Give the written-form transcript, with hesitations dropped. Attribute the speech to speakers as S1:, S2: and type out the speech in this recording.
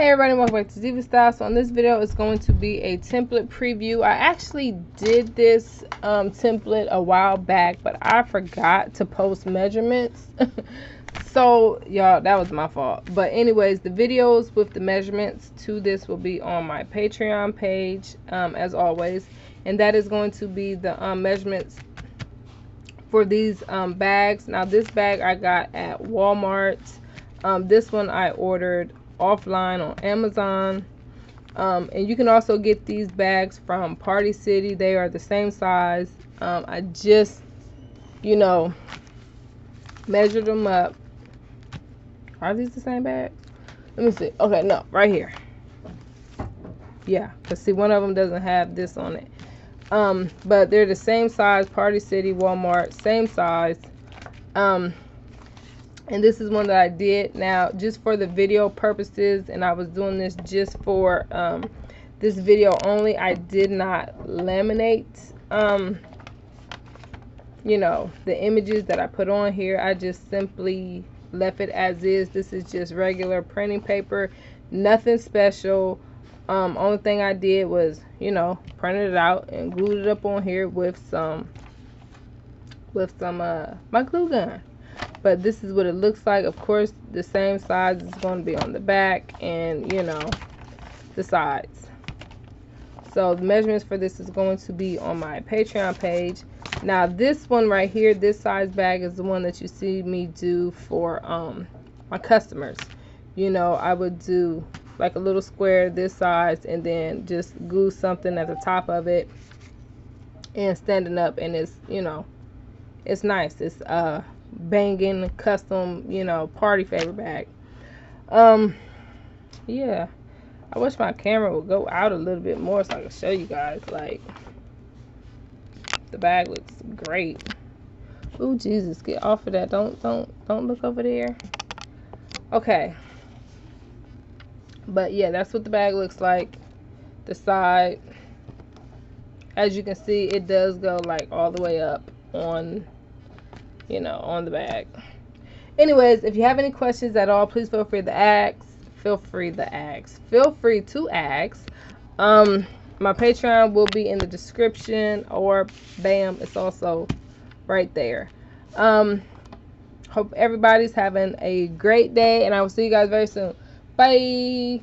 S1: Hey everybody, welcome back to Diva Style. So on this video, it's going to be a template preview. I actually did this template a while back, but I forgot to post measurements. So y'all, that was my fault. But anyways, the videos with the measurements to this will be on my Patreon page, as always. And that is going to be the measurements for these bags. Now this bag I got at Walmart. This one I ordered offline on Amazon, and you can also get these bags from Party City. They are the same size. I just, measured them up. Are these the same bags? Let me see. Okay, no, right here. Yeah, because see, one of them doesn't have this on it. But they're the same size. Party City, Walmart, same size. And this is one that I did now just for the video purposes, and I was doing this just for this video only. I did not laminate the images that I put on here. I just simply left it as is. This is just regular printing paper, nothing special. Only thing I did was printed it out and glued it up on here with some my glue gun. But this is what it looks like. Of course, the same size is going to be on the back and, the sides. So the measurements for this is going to be on my Patreon page. Now, this one right here, this size bag is the one that you see me do for my customers. I would do like a little square this size and then just glue something at the top of it and standing up, and it's, it's nice. It's banging custom party favor bag. Yeah, I wish my camera would go out a little bit more so I could show you guys. Like, the bag looks great. Oh Jesus, get off of that. Don't look over there. Okay, but yeah, that's what the bag looks like. The side, as you can see, it does go like all the way up on on the bag. Anyways, if you have any questions at all, please feel free to ask. Feel free to ask. My Patreon will be in the description, or bam, it's also right there. Hope everybody's having a great day, and I will see you guys very soon. Bye.